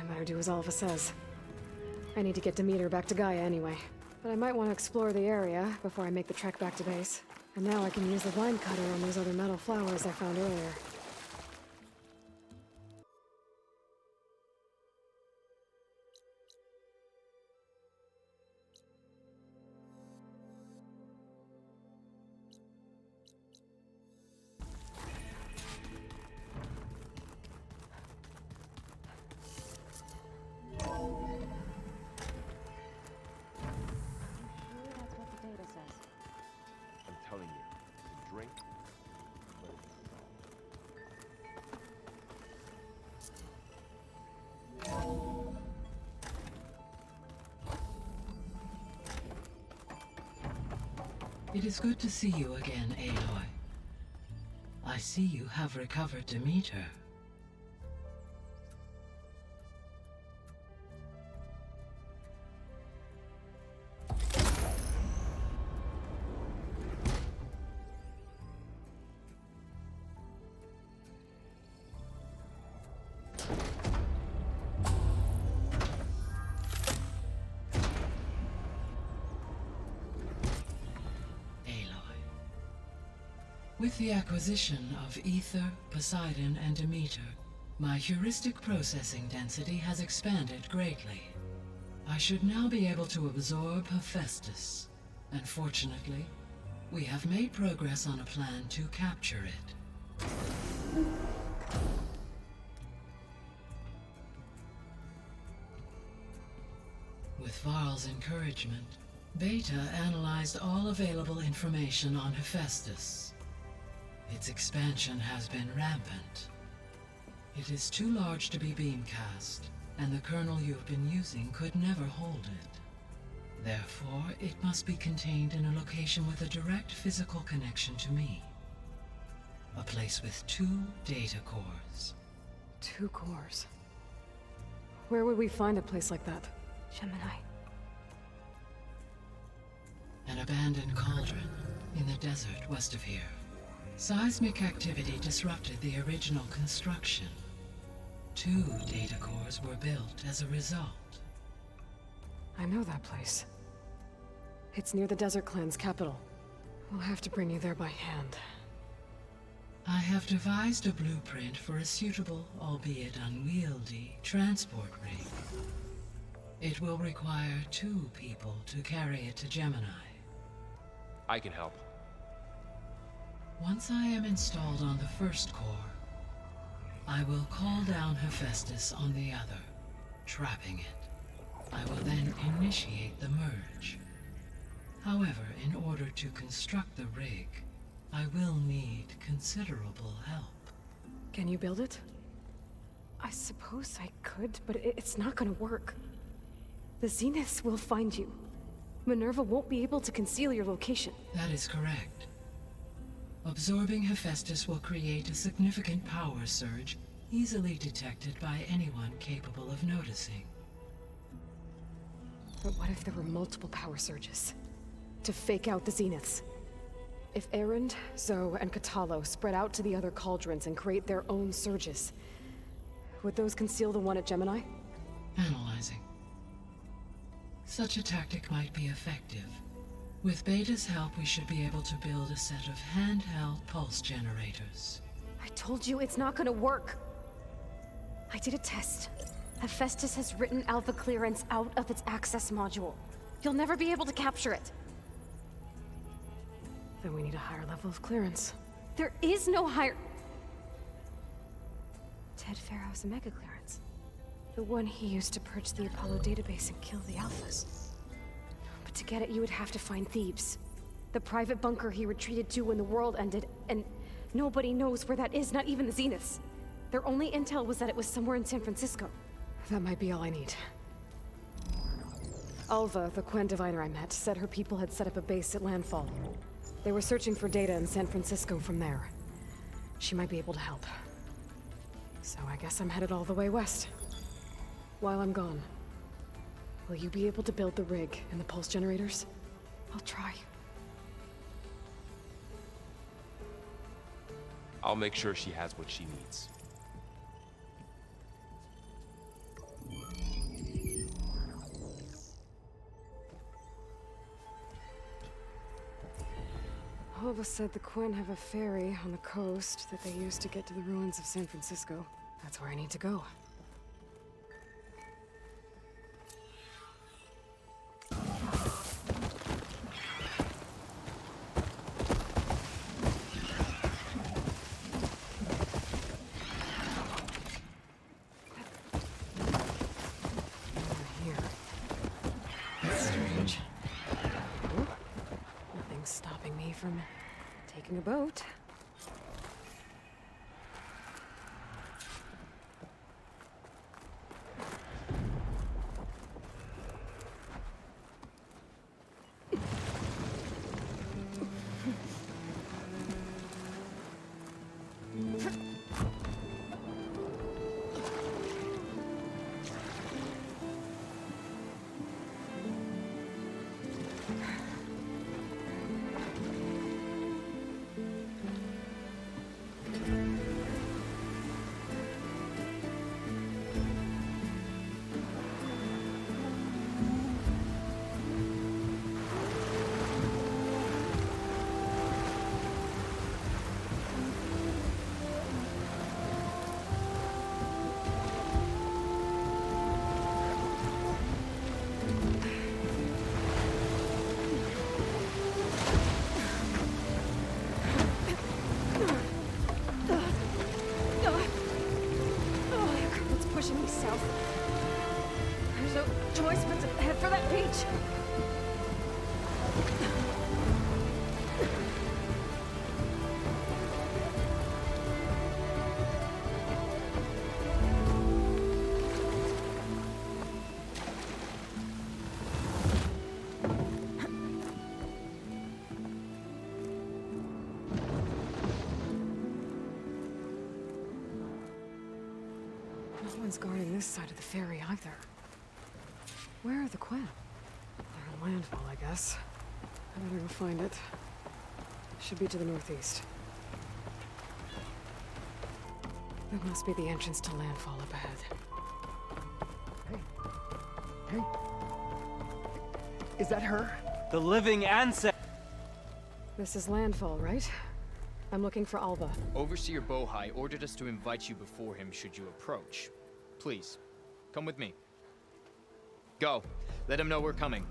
better do as Alpha says. I need to get Demeter back to Gaia anyway. But I might want to explore the area before I make the trek back to base. And now I can use the vine cutter on those other metal flowers I found earlier. Telling you, to drink. It is good to see you again, Aloy. I see you have recovered Demeter. With the acquisition of Ether, Poseidon, and Demeter, my heuristic processing density has expanded greatly. I should now be able to absorb Hephaestus, and fortunately, we have made progress on a plan to capture it. With Varl's encouragement, Beta analyzed all available information on Hephaestus. Its expansion has been rampant. It is too large to be beamcast, and the kernel you've been using could never hold it. Therefore, it must be contained in a location with a direct physical connection to me. A place with 2 data cores. 2 cores? Where would we find a place like that? Gemini. An abandoned cauldron in the desert west of here. Seismic activity disrupted the original construction. 2 data cores were built as a result. I know that place. It's near the Desert Clan's capital. We'll have to bring you there by hand. I have devised a blueprint for a suitable, albeit unwieldy, transport rig. It will require 2 people to carry it to Gemini. I can help. Once I am installed on the first core, I will call down Hephaestus on the other, trapping it. I will then initiate the merge. However, in order to construct the rig, I will need considerable help. Can you build it? I suppose I could, but it's not gonna work. The Zeniths will find you. Minerva won't be able to conceal your location. That is correct. Absorbing Hephaestus will create a significant power surge, easily detected by anyone capable of noticing. But what if there were multiple power surges? To fake out the Zeniths? If Erend, Zoe, and Katalo spread out to the other cauldrons and create their own surges, would those conceal the one at Gemini? Analyzing. Such a tactic might be effective. With Beta's help, we should be able to build a set of handheld pulse generators. I told you it's not gonna work. I did a test. Hephaestus has written Alpha clearance out of its access module. You'll never be able to capture it. Then we need a higher level of clearance. There is no higher... Ted Pharaoh's Omega clearance. The one he used to purge the Apollo database and kill the Alphas. But to get it, you would have to find Thebes. The private bunker he retreated to when the world ended, and nobody knows where that is, not even the Zeniths. Their only intel was that it was somewhere in San Francisco. That might be all I need. Alva, the Quen diviner I met, said her people had set up a base at landfall. They were searching for data in San Francisco from there. She might be able to help. So I guess I'm headed all the way west. While I'm gone, will you be able to build the rig and the pulse generators? I'll try. I'll make sure she has what she needs. Alva said the Quinn have a ferry on the coast that they used to get to the ruins of San Francisco. That's where I need to go. Here. That's strange. Oh, nothing's stopping me from taking a boat. It's pushing me south. There's no choice but to head for that beach. No one's guarding this side of the ferry either. Where are the Quinn? They're in landfall, I guess. I better go find it. Should be to the northeast. That must be the entrance to landfall up ahead. Hey. Is that her? The living ancestor. This is landfall, right? I'm looking for Alva. Overseer Bohai ordered us to invite you before him should you approach. Please, come with me. Go. Let him know we're coming.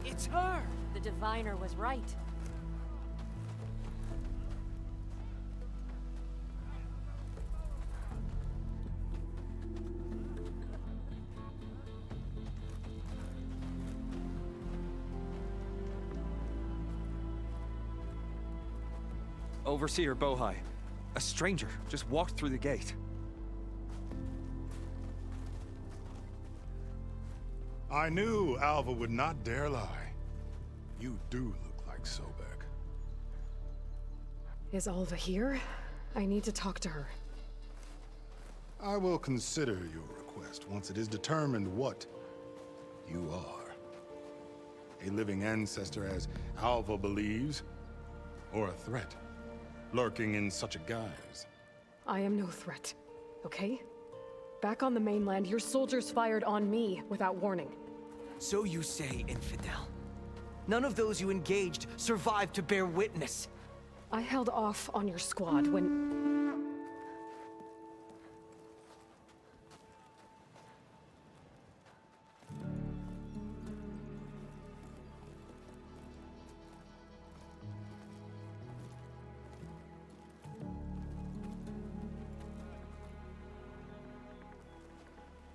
It's her! The diviner was right. Overseer Bohai. A stranger just walked through the gate. I knew Alva would not dare lie. You do look like Sobek. Is Alva here? I need to talk to her. I will consider your request once it is determined what you are. A living ancestor, as Alva believes, or a threat, lurking in such a guise. I am no threat, okay? Back on the mainland, your soldiers fired on me without warning. So you say, infidel. None of those you engaged survived to bear witness. I held off on your squad when...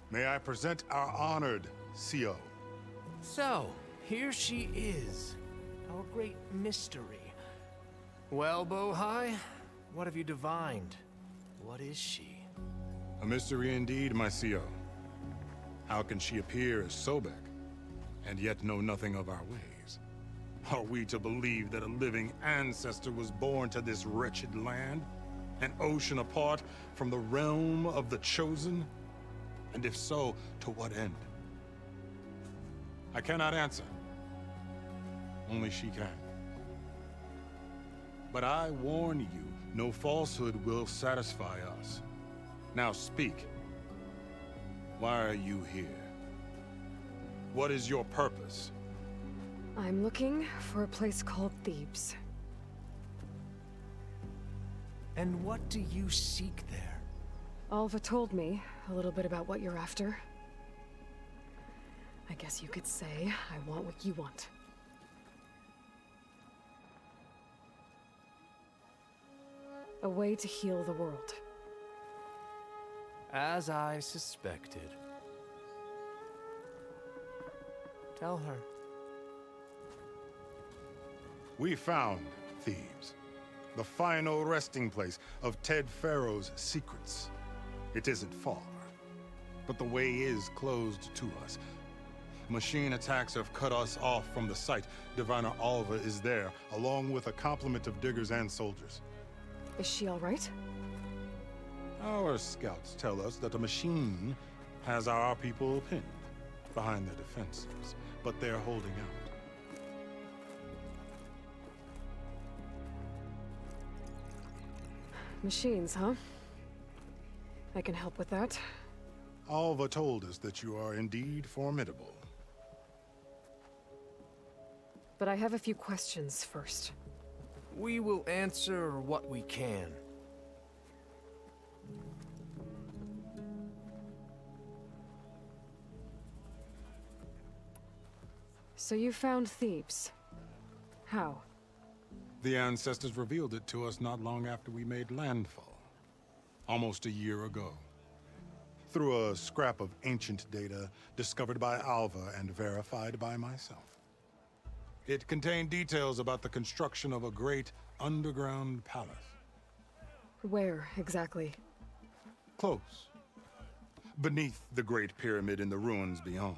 May I present our honored CO? So, here she is. Our great mystery. Well, Bohai, what have you divined? What is she? A mystery indeed, my CO. How can she appear as Sobek, and yet know nothing of our ways? Are we to believe that a living ancestor was born to this wretched land? An ocean apart from the realm of the Chosen? And if so, to what end? I cannot answer. Only she can. But I warn you, no falsehood will satisfy us. Now speak. Why are you here? What is your purpose? I'm looking for a place called Thebes. And what do you seek there? Alva told me a little bit about what you're after. I guess you could say I want what you want. A way to heal the world. As I suspected. Tell her. We found Thebes, the final resting place of Ted Pharaoh's secrets. It isn't far, but the way is closed to us. Machine attacks have cut us off from the site. Diviner Alva is there, along with a complement of diggers and soldiers. Is she all right? Our scouts tell us that a machine has our people pinned behind their defenses, but they're holding out. Machines, huh? I can help with that. Alva told us that you are indeed formidable. But I have a few questions first. We will answer what we can. So you found Thebes. How? The ancestors revealed it to us not long after we made landfall. Almost a year ago. Through a scrap of ancient data discovered by Alva and verified by myself. It contained details about the construction of a great underground palace. Where, exactly? Close. Beneath the Great Pyramid in the ruins beyond.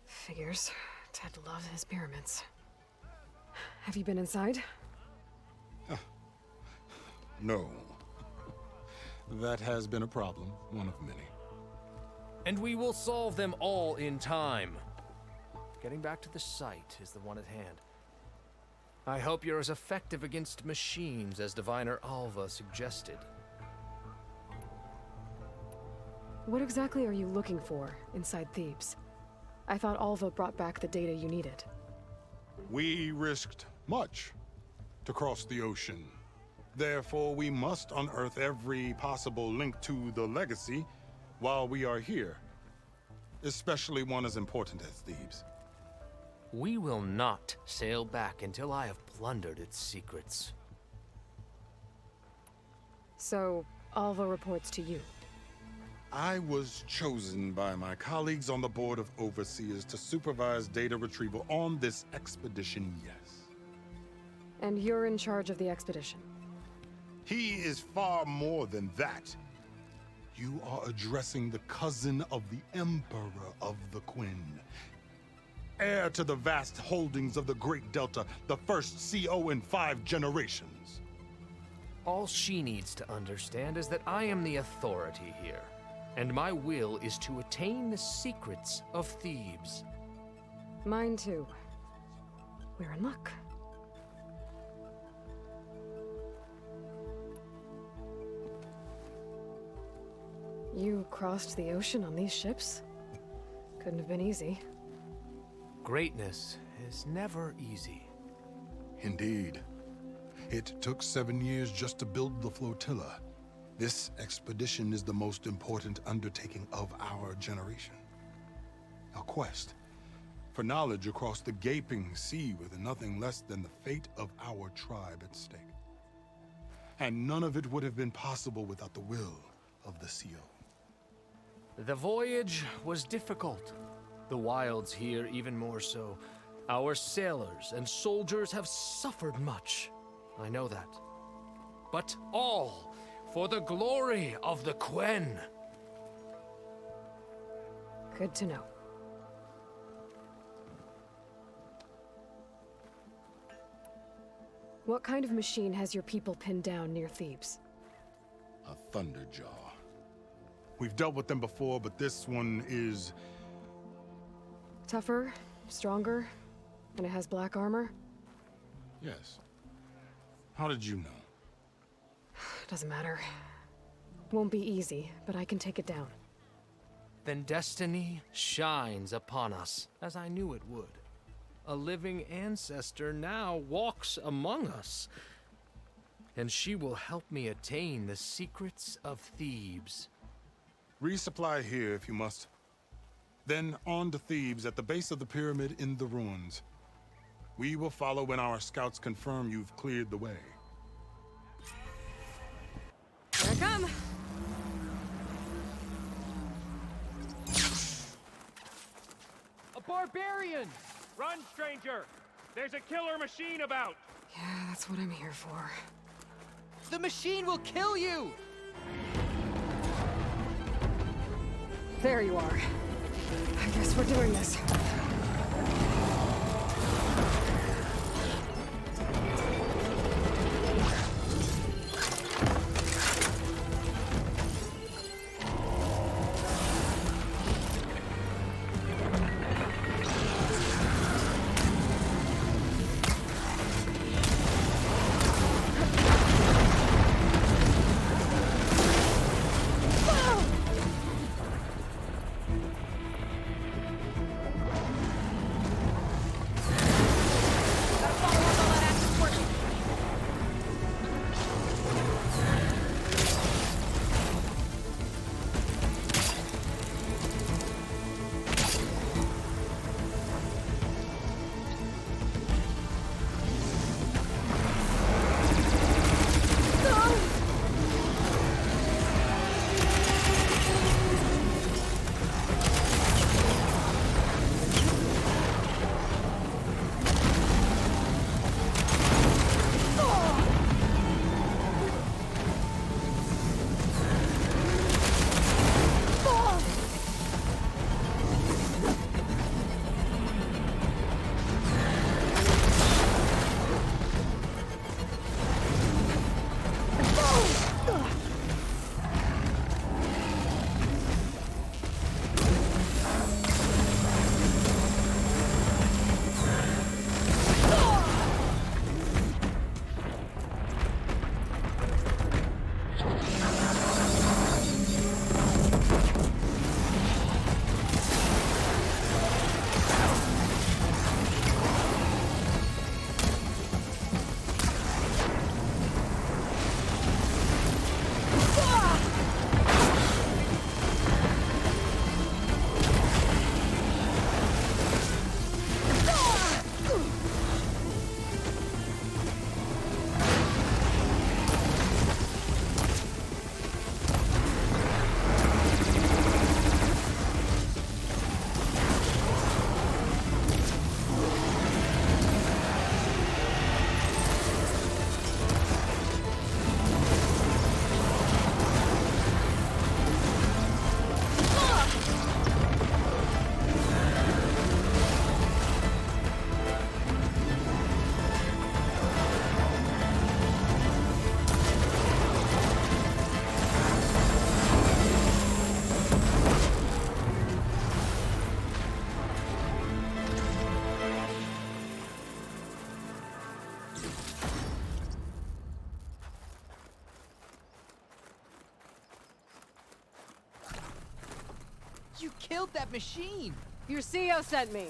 Figures. Ted loves his pyramids. Have you been inside? No. That has been a problem, one of many. And we will solve them all in time. Getting back to the site is the one at hand. I hope you're as effective against machines as Diviner Alva suggested. What exactly are you looking for inside Thebes? I thought Alva brought back the data you needed. We risked much to cross the ocean. Therefore, we must unearth every possible link to the legacy while we are here. Especially one as important as Thebes. We will not sail back until I have plundered its secrets. So, Alva reports to you. I was chosen by my colleagues on the Board of Overseers to supervise data retrieval on this expedition, yes. And you're in charge of the expedition. He is far more than that. You are addressing the cousin of the Emperor of the Quinn. Heir to the vast holdings of the Great Delta, the first CO in 5 generations. All she needs to understand is that I am the authority here, and my will is to attain the secrets of Thebes. Mine too. We're in luck. You crossed the ocean on these ships? Couldn't have been easy. Greatness is never easy. Indeed. It took 7 years just to build the flotilla. This expedition is the most important undertaking of our generation. A quest for knowledge across the gaping sea with nothing less than the fate of our tribe at stake. And none of it would have been possible without the will of the CO. The voyage was difficult. The wilds here even more so. Our sailors and soldiers have suffered much. I know that. But all for the glory of the Quen. Good to know. What kind of machine has your people pinned down near Thebes? A Thunderjaw. We've dealt with them before, but this one is... Tougher, stronger, and it has black armor? Yes. How did you know? Doesn't matter. Won't be easy, but I can take it down. then destiny shines upon us, as I knew it would. A living ancestor now walks among us, and she will help me attain the secrets of Thebes. Resupply here if you must. Then on to Thebes at the base of the pyramid in the ruins. We will follow when our scouts confirm you've cleared the way. Here I come. A barbarian! Run, stranger! There's a killer machine about! Yeah, that's what I'm here for. The machine will kill you! There you are. I guess we're doing this. You killed that machine! Your CEO sent me.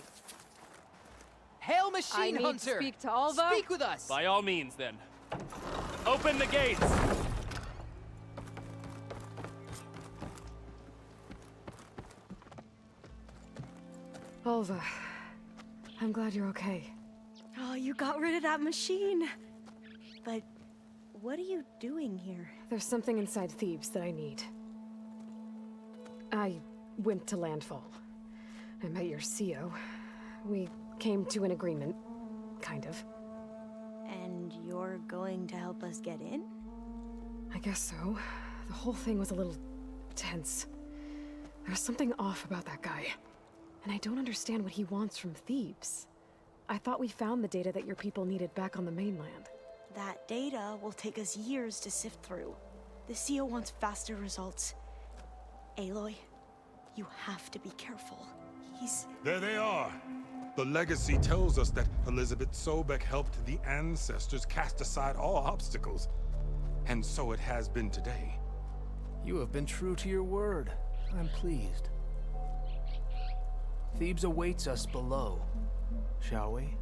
Hail I Machine need to Hunter! speak to Alva. Speak with us! By all means, then. Open the gates! Alva, I'm glad you're okay. Oh, you got rid of that machine. But what are you doing here? There's something inside Thebes that I need. I went to Landfall. I met your CEO. We came to an agreement, kind of. And you're going to help us get in? I guess so. The whole thing was a little tense. There's something off about that guy. And I don't understand what he wants from Thebes. I thought we found the data that your people needed back on the mainland. That data will take us years to sift through. The CEO wants faster results. Aloy, you have to be careful. He's... There they are. The legacy tells us that Elizabeth Sobek helped the ancestors cast aside all obstacles. And so it has been today. You have been true to your word. I'm pleased. Thebes awaits us below, shall we?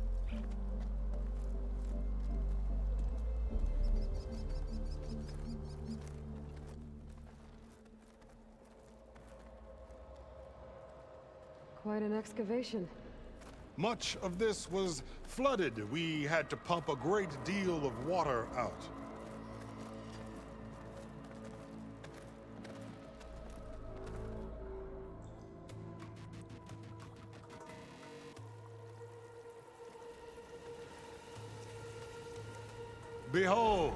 Quite an excavation. Much of this was flooded. We had to pump a great deal of water out. Behold,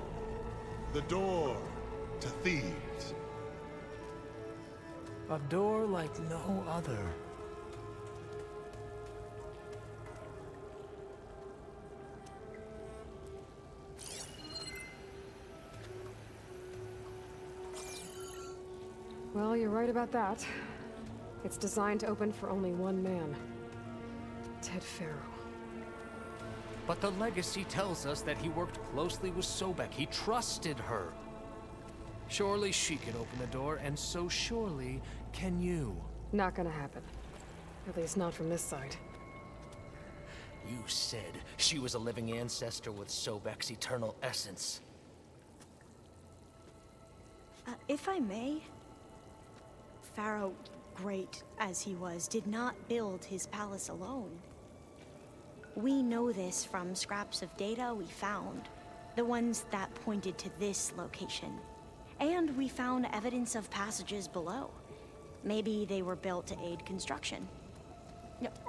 the door to Thebes. A door like no other. Well, you're right about that. It's designed to open for only one man. Ted Faro. But the legacy tells us that he worked closely with Sobek. He trusted her. Surely she can open the door, and so surely can you. Not gonna happen. At least not from this side. You said she was a living ancestor with Sobek's eternal essence. If I may, Pharaoh, great as he was, did not build his palace alone. We know this from scraps of data we found, the ones that pointed to this location. And we found evidence of passages below. Maybe they were built to aid construction.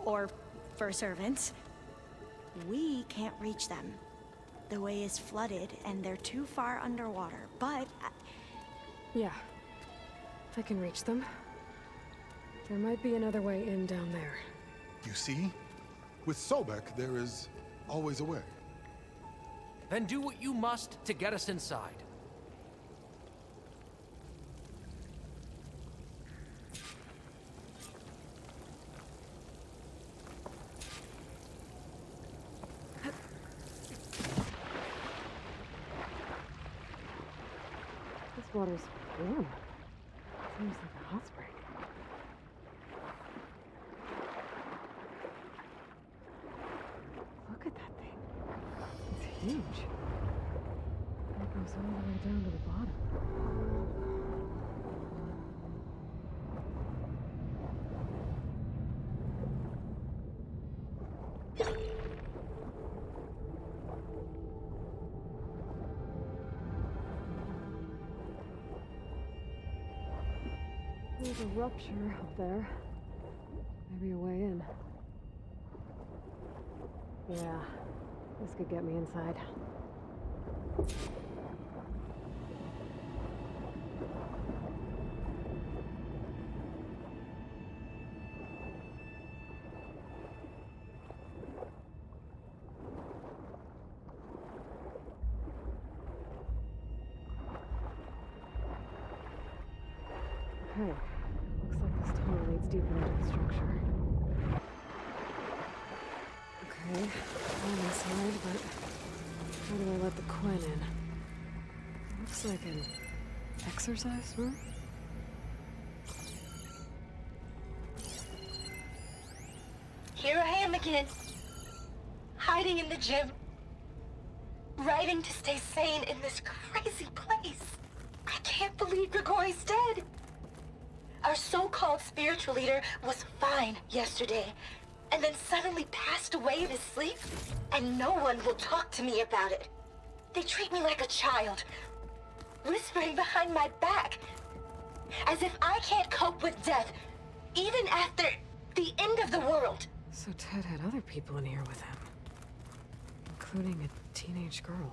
Or for servants. We can't reach them. The way is flooded and they're too far underwater, but... Yeah. I can reach them. There might be another way in down there. You see? With Sobek, there is always a way. Then do what you must to get us inside. This water's warm. Seems like a hot spring. Look at that thing. It's huge. It goes all the way down to the bottom. There's a rupture up there. Maybe a way in. Yeah, this could get me inside. Okay, looks like this tunnel leads deeper into the structure. Okay, I'm inside, but how do I let the Quen in? Looks like an exercise room? Here I am again, hiding in the gym, writing to stay sane in this crazy place. I can't believe Grigori's dead. Our so-called spiritual leader was fine yesterday, and then suddenly passed away in his sleep, and no one will talk to me about it. They treat me like a child, whispering behind my back, as if I can't cope with death, even after the end of the world. So Ted had other people in here with him, including a teenage girl.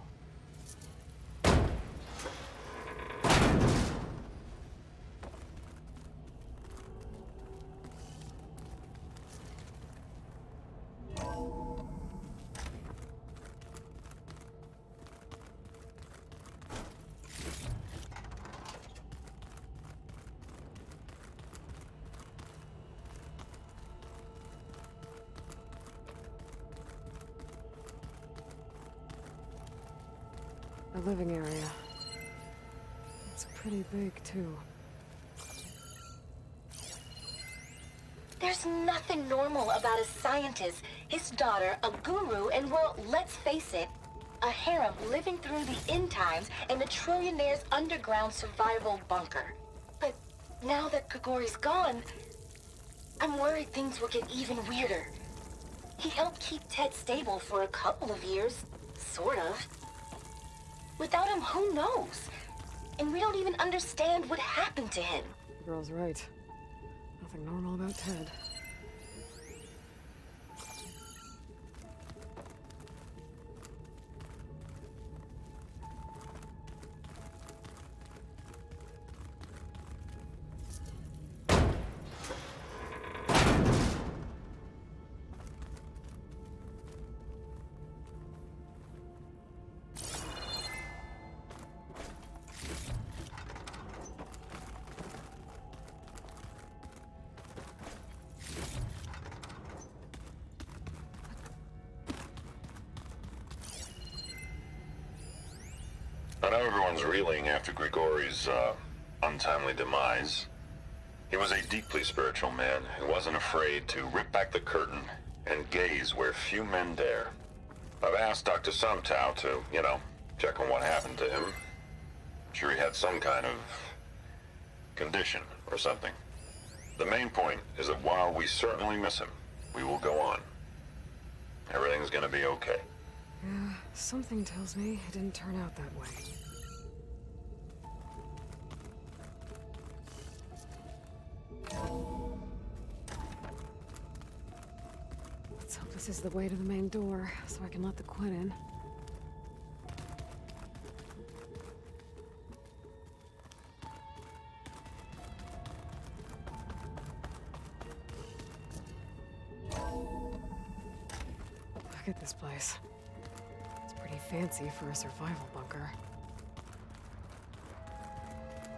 A living area. It's pretty big, too. There's There's nothing normal about a scientist, his daughter, a guru, and well, let's face it, a harem living through the end times in a trillionaire's underground survival bunker. But now that Grigori's gone, I'm worried things will get even weirder. He helped keep Ted stable for a couple of years, sort of. Without him, who knows? And we don't even understand what happened to him. The girl's right. Nothing normal about Ted. I know everyone's reeling after Grigori's, untimely demise. He was a deeply spiritual man who wasn't afraid to rip back the curtain and gaze where few men dare. I've asked Dr. Sumtow to, check on what happened to him. I'm sure he had some kind of condition or something. The main point is that while we certainly miss him, we will go on. Everything's gonna be okay. Yeah, something tells me it didn't turn out that way. Let's hope this is the way to the main door, so I can let the Quinn in. Look at this place. It's pretty fancy for a survival bunker.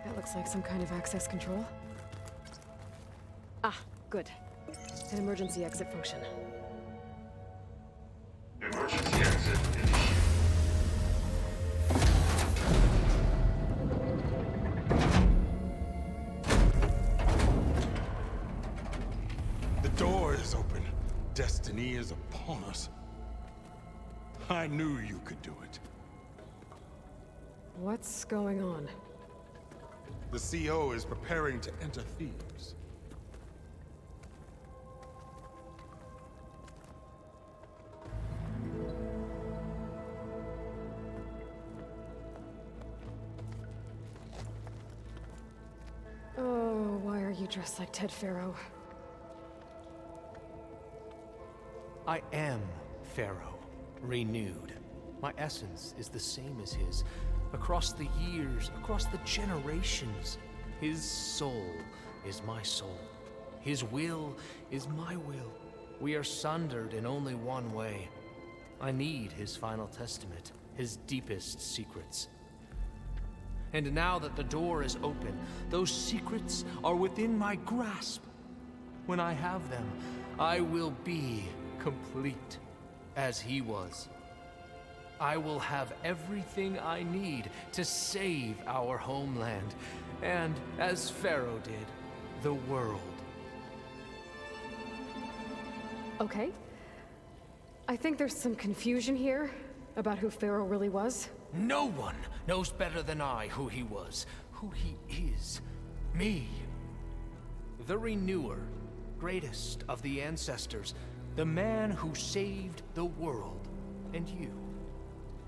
That looks like some kind of access control. Ah, good. An emergency exit function. Emergency exit initiated. The door is open. Destiny is upon us. I knew you could do it. What's going on? The CO is preparing to enter Thebes. Oh, why are you dressed like Ted Pharaoh? I am Pharaoh, renewed. My essence is the same as his. Across the years, across the generations, his soul is my soul. His will is my will. We are sundered in only one way. I need his final testament, his deepest secrets. And now that the door is open, those secrets are within my grasp. When I have them, I will be complete, as he was. I will have everything I need to save our homeland, and, as Pharaoh did, the world. Okay. I think there's some confusion here about who Pharaoh really was. No one knows better than I who he was, who he is. Me. The Renewer, greatest of the ancestors, the man who saved the world. And you.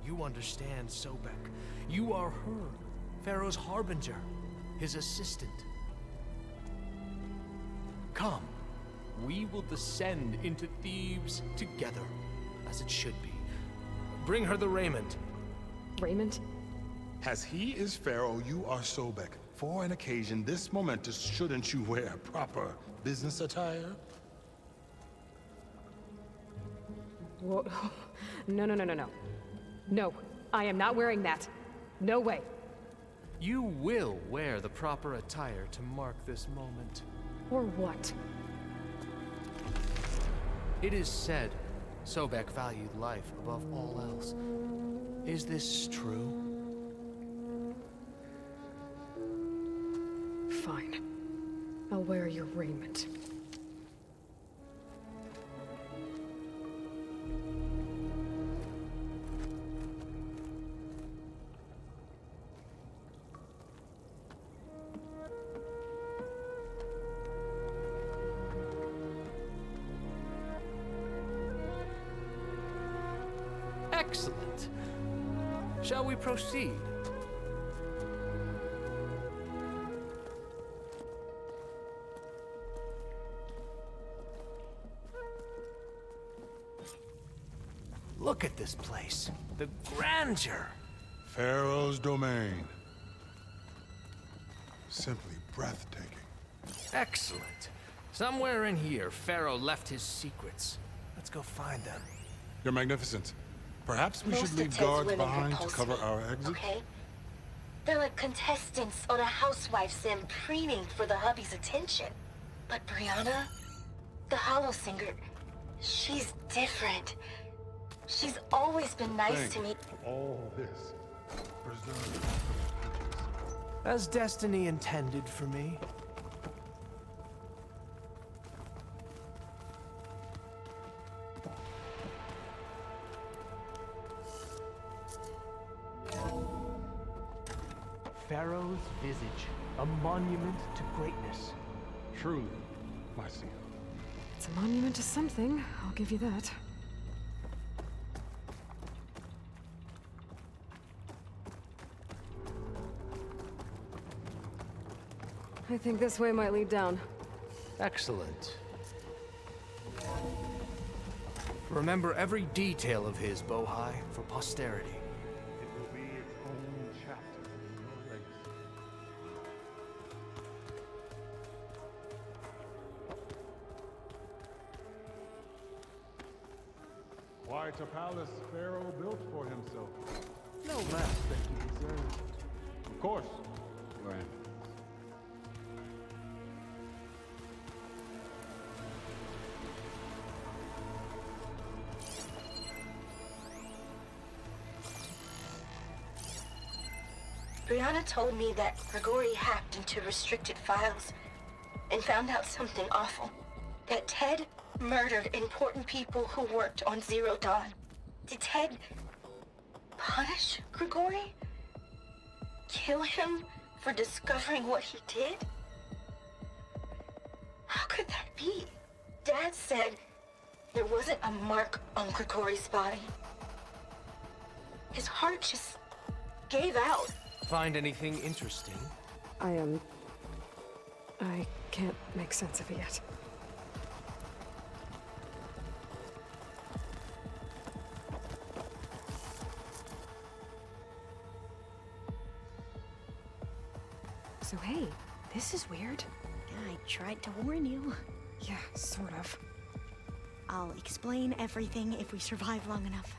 You understand, Sobek. You are her, Pharaoh's harbinger, his assistant. Come, we will descend into Thebes together, as it should be. Bring her the raiment. Raymond? As he is Pharaoh, you are Sobek. For an occasion this momentous, shouldn't you wear proper business attire? Whoa. No, no, no, no, no. No, I am not wearing that. No way. You will wear the proper attire to mark this moment. Or what? It is said Sobek valued life above all else. Is this true? Fine. I'll wear your raiment. Excellent. Shall we proceed? Look at this place. The grandeur. Pharaoh's domain. Simply breathtaking. Excellent. Somewhere in here, Pharaoh left his secrets. Let's go find them. Your Magnificence, perhaps we Most should of leave Ted's guards women behind to repulse cover me, our exit? Okay? They're like contestants on a housewife sim preening for the hubby's attention. But Brianna, the Hollow Singer, she's different. She's always been nice to me. All this preserved. As destiny intended for me. Pharaoh's visage, a monument to greatness. Truly, my seal. It's a monument to something, I'll give you that. I think this way might lead down. Excellent. Remember every detail of his, Bohai, for posterity. It will be its own chapter in your legacy. Quite a palace Pharaoh built for himself. No less than he deserved. Of course, Your Eminence. Brianna told me that Grigori hacked into restricted files and found out something awful. That Ted murdered important people who worked on Zero Dawn. Did Ted punish Grigori? Kill him for discovering what he did? How could that be? Dad said there wasn't a mark on Grigori's body. His heart just gave out. Find anything interesting? I can't make sense of it yet. So hey, this is weird. I tried to warn you. Yeah, sort of. I'll explain everything if we survive long enough.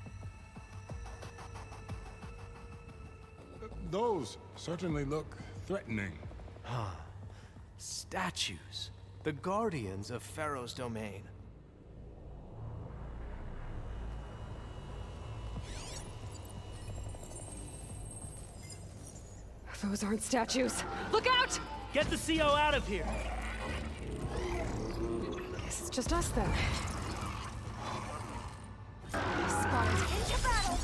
Those certainly look threatening. Statues. The guardians of Pharaoh's domain. Those aren't statues. Look out! Get the CO out of here! Guess it's just us then. Spotted. Into battle!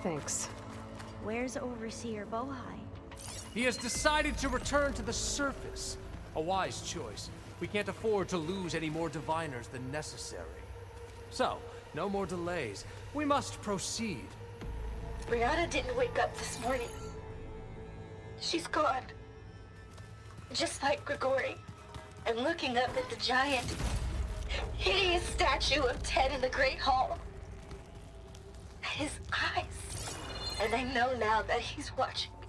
Thanks. Where's Overseer Bohai? He has decided to return to the surface. A wise choice. We can't afford to lose any more diviners than necessary. So, no more delays. We must proceed. Brianna didn't wake up this morning. She's gone. Just like Grigori. And looking up at the giant, hideous statue of Ted in the Great Hall. His eyes. And I know now that he's watching me.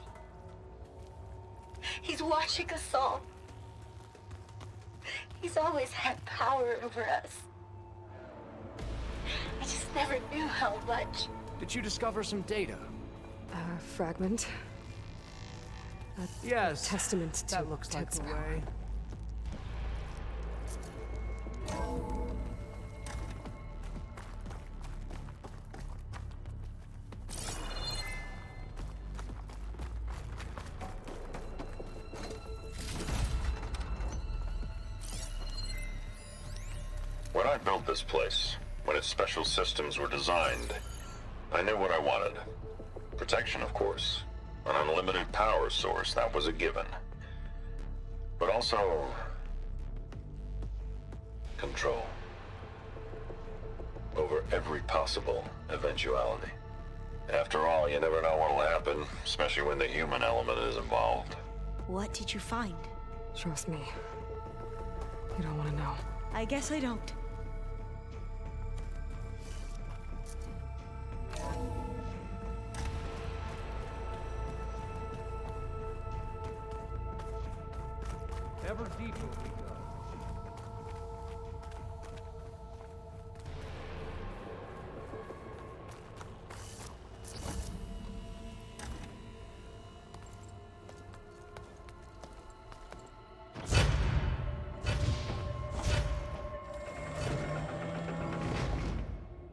He's watching us all. He's always had power over us. I just never knew how much. Did you discover some data? A fragment. Yes. Testament to that looks like Ted's the power. way. When I built this place, when its special systems were designed, I knew what I wanted. Protection, of course. An unlimited power source, that was a given. But also... control. Over every possible eventuality. After all, you never know what'll happen, especially when the human element is involved. What did you find? Trust me. You don't want to know. I guess I don't. Ever deeper we go.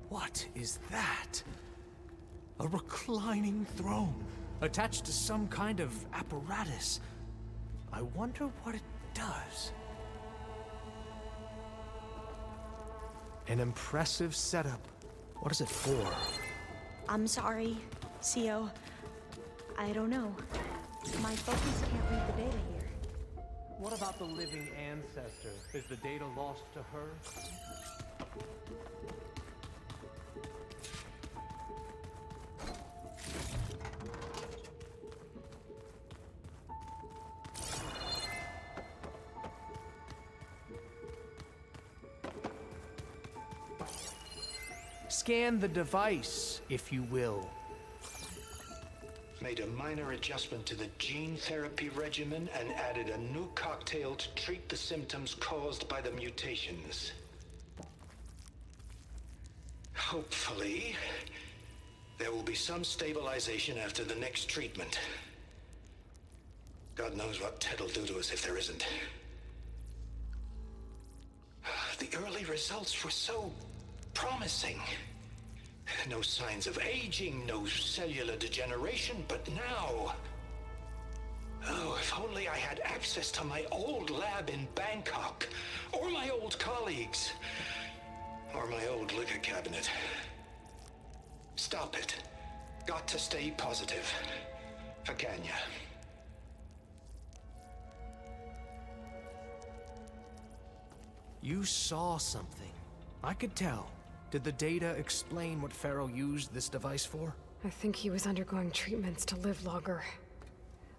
What is that? A reclining throne, attached to some kind of apparatus. I wonder what it does. An impressive setup. What is it for? I'm sorry, CO. I don't know. My focus can't read the data here. What about the living ancestor? Is the data lost to her? Scan the device, if you will. Made a minor adjustment to the gene therapy regimen and added a new cocktail to treat the symptoms caused by the mutations. Hopefully, there will be some stabilization after the next treatment. God knows what Ted will do to us if there isn't. The early results were so promising. No signs of aging, no cellular degeneration, but now... Oh, if only I had access to my old lab in Bangkok, or my old colleagues, or my old liquor cabinet. Stop it. Got to stay positive. For Kenya. You saw something. I could tell. Did the data explain what Pharaoh used this device for? I think he was undergoing treatments to live longer.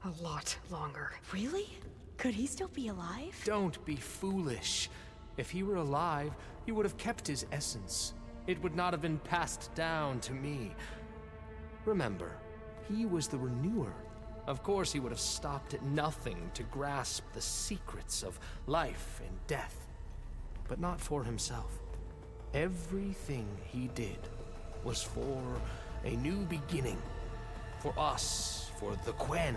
A lot longer. Really? Could he still be alive? Don't be foolish. If he were alive, he would have kept his essence. It would not have been passed down to me. Remember, he was the renewer. Of course he would have stopped at nothing to grasp the secrets of life and death. But not for himself. Everything he did was for a new beginning. For us, for the Quen.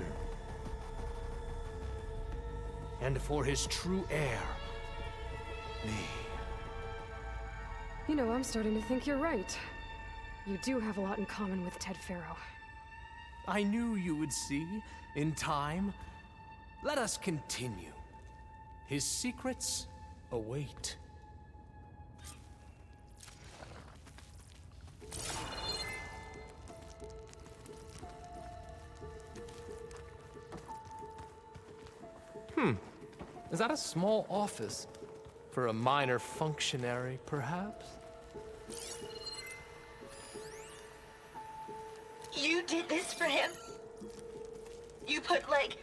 And for his true heir, me. You know, I'm starting to think you're right. You do have a lot in common with Ted Pharaoh. I knew you would see, in time. Let us continue. His secrets await. Is that a small office? For a minor functionary, perhaps? You did this for him? You put, like,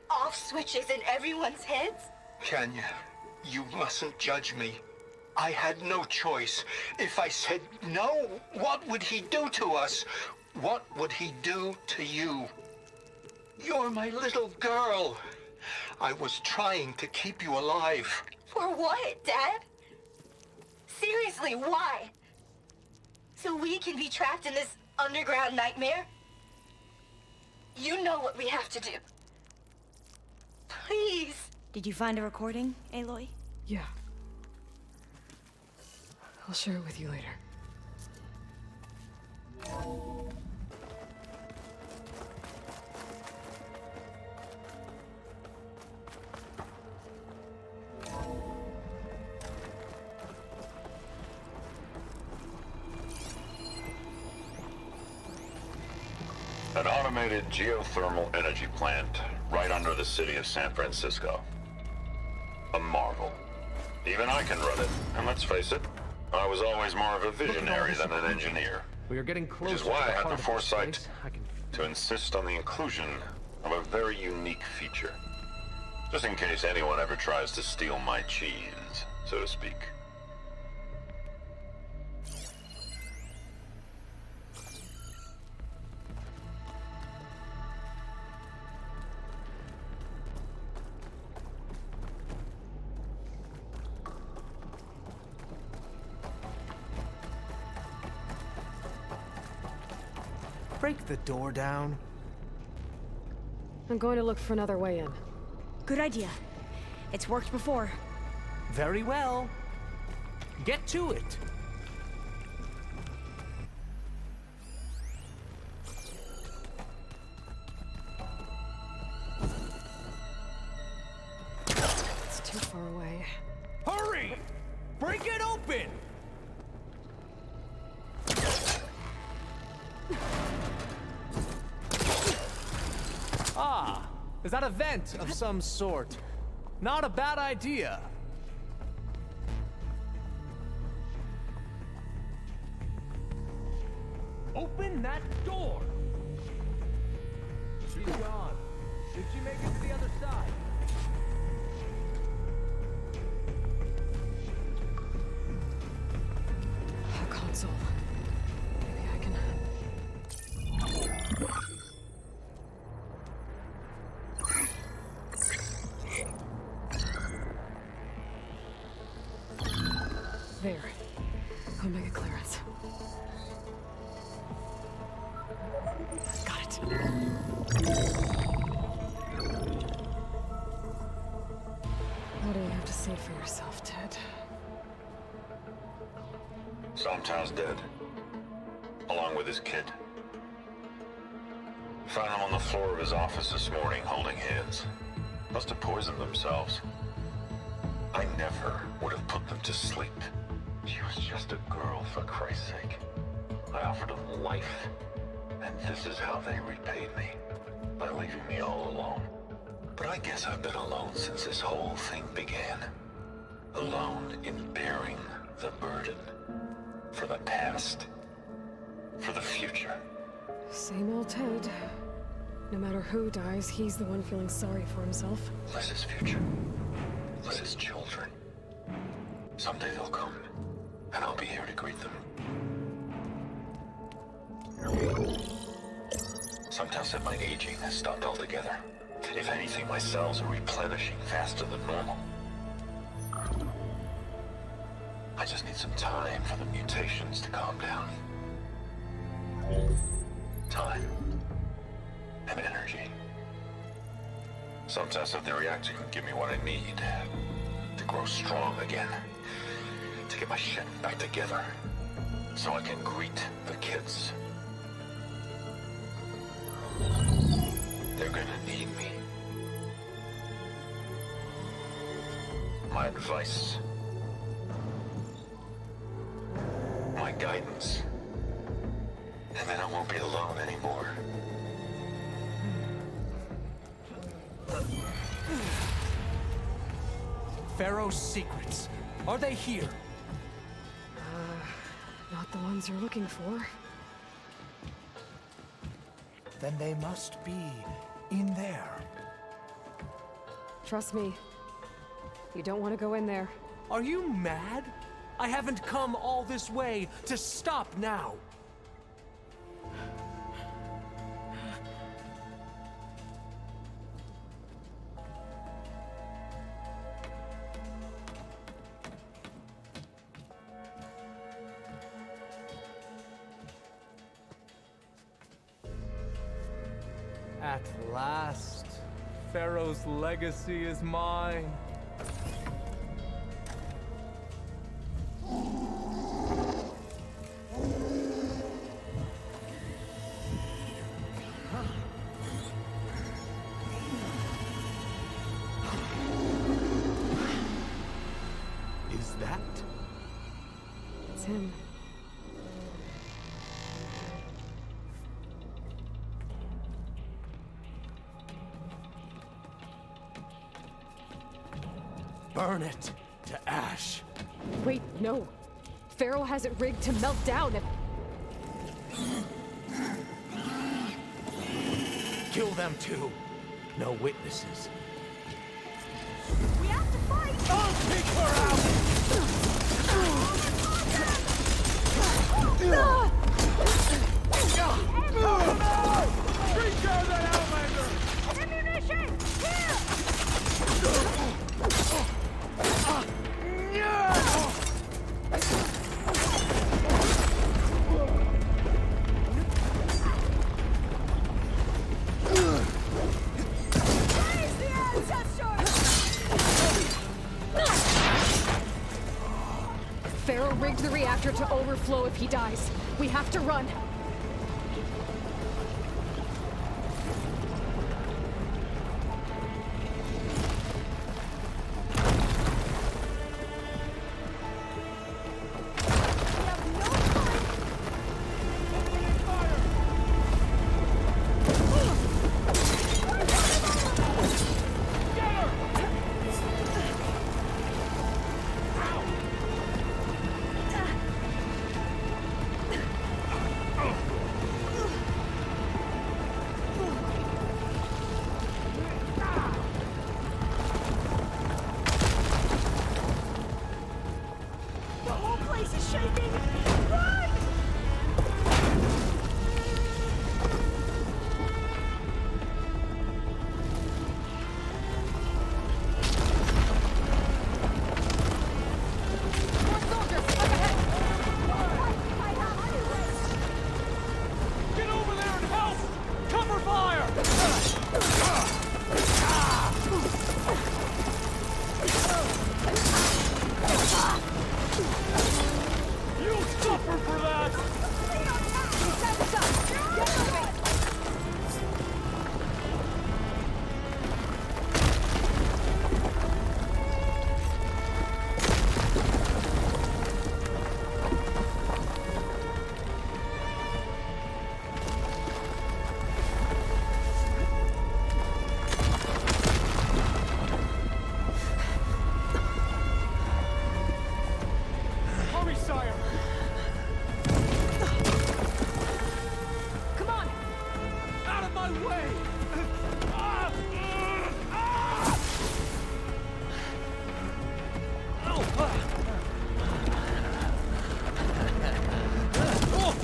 off switches in everyone's heads? Kenya, you mustn't judge me. I had no choice. If I said no, what would he do to us? What would he do to you? You're my little girl. I was trying to keep you alive. For what, Dad? Seriously, why? So we can be trapped in this underground nightmare? You know what we have to do. Please. Did you find a recording, Aloy? Yeah. I'll share it with you later. An automated geothermal energy plant right under the city of San Francisco. A marvel. Even I can run it, and let's face it, I was always more of a visionary than an engineer. We are getting closer. Which is why I had the of this foresight place. to insist on the inclusion of a very unique feature. Just in case anyone ever tries to steal my cheese, so to speak. Break the door down. I'm going to look for another way in. Good idea. It's worked before. Very well. Get to it. It's too far away. Hurry! Break it open! Ah, is that a vent of some sort? Not a bad idea. Open that door! She's gone. Did she make it to the other side? A console. Maybe I can... There. Omega clearance. Got it. What do you have to say for yourself, Ted? Somtown's dead. Along with his kid. Found him on the floor of his office this morning, holding hands. Must have poisoned themselves. I never would have put them to sleep. She was just a girl, for Christ's sake. I offered them life, and this is how they repaid me. By leaving me all alone. But I guess I've been alone since this whole thing began. Alone in bearing the burden. For the past. For the future. Same old Ted. No matter who dies, he's the one feeling sorry for himself. Less his future. Less his children. Someday they'll come, and I'll be here to greet them. Sometimes said my aging has stopped altogether. If anything, my cells are replenishing faster than normal. I just need some time for the mutations to calm down. Time. And energy. Sometimes if the reactor can give me what I need to grow strong again. To get my shit back together. So I can greet the kids. They're gonna need me. My advice. My guidance. And then I won't be alone anymore. Pharaoh's secrets. Are they here? Not the ones you're looking for. Then they must be in there. Trust me. You don't want to go in there. Are you mad? I haven't come all this way to stop now. At last, Pharaoh's legacy is mine. Is that? It's him. Burn it to ash. Wait, no. Pharaoh has it rigged to melt down if... Kill them too. No witnesses. We have to fight! I'll take her out! Recharge that Outlander! Ammunition! Here! Praise the ancestors! Pharaoh rigged the reactor to overflow if he dies. We have to run. The whole place is shaking! Run! More soldiers, up ahead! Get over there and help! Cover fire! You'll suffer for that! Hurry, sire! Come on! Out of my way! Ah! Ah! Oh!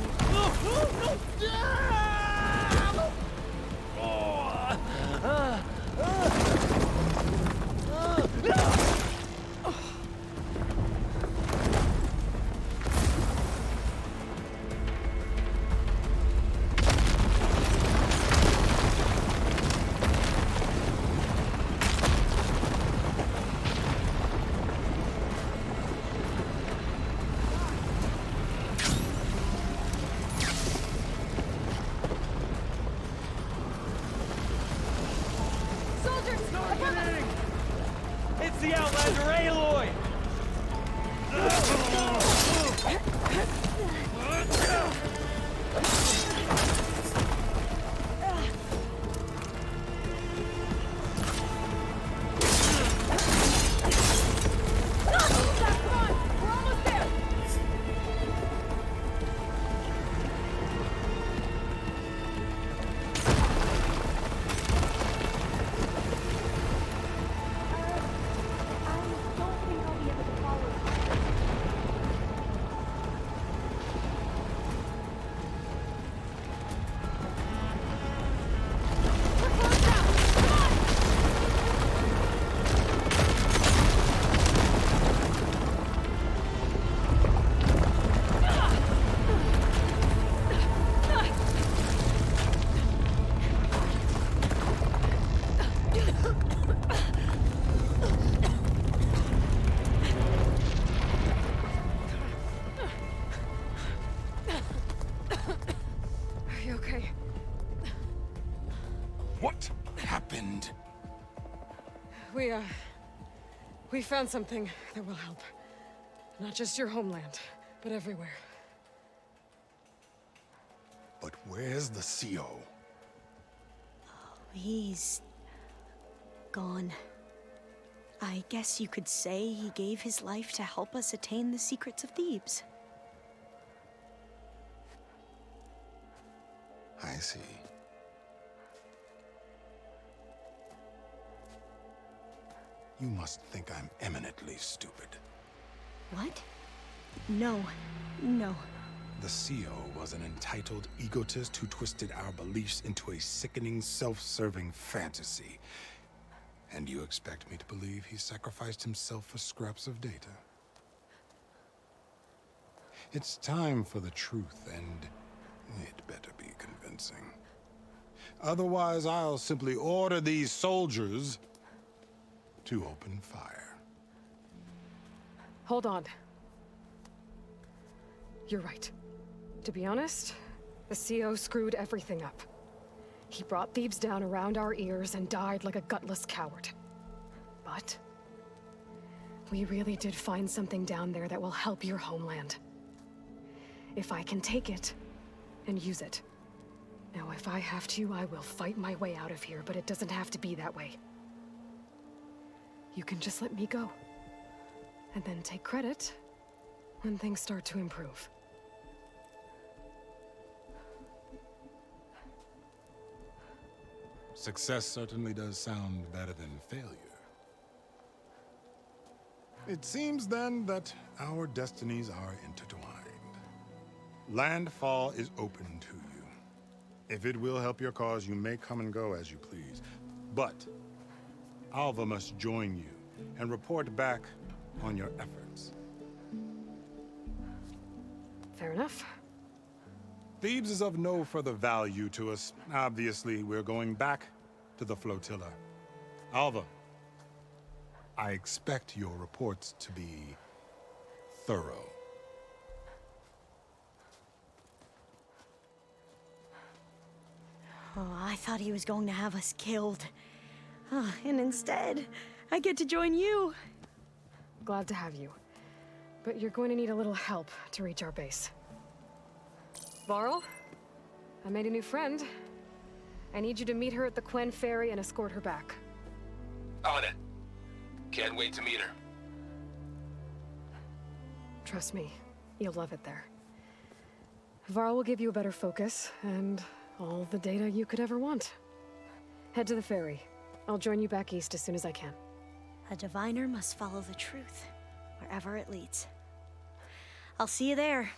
Soldiers! above us! It's the Outlander Aloy! We found something that will help. Not just your homeland, but everywhere. But where's the CO? He's gone. I guess you could say he gave his life to help us attain the secrets of Thebes. I see. You must think I'm eminently stupid. What? No. No. The CO was an entitled egotist who twisted our beliefs into a sickening, self-serving fantasy. And you expect me to believe he sacrificed himself for scraps of data? It's time for the truth, and it better be convincing. Otherwise, I'll simply order these soldiers to open fire. Hold on. You're right. To be honest, the CO screwed everything up. He brought Thebes down around our ears and died like a gutless coward. But we really did find something down there that will help your homeland. If I can take it and use it. Now, if I have to, I will fight my way out of here, but it doesn't have to be that way. You can just let me go. And then take credit when things start to improve. Success certainly does sound better than failure. It seems then that our destinies are intertwined. Landfall is open to you. If it will help your cause, you may come and go as you please. But Alva must join you and report back on your efforts. Fair enough. Thebes is of no further value to us. Obviously, we're going back to the flotilla. Alva, I expect your reports to be thorough. Oh, I thought he was going to have us killed. And instead, I get to join you. Glad to have you. But you're going to need a little help to reach our base. Varl, I made a new friend. I need you to meet her at the Quen Ferry and escort her back. On it. Can't wait to meet her. Trust me, you'll love it there. Varl will give you a better focus, and all the data you could ever want. Head to the ferry. I'll join you back east as soon as I can. A diviner must follow the truth, wherever it leads. I'll see you there.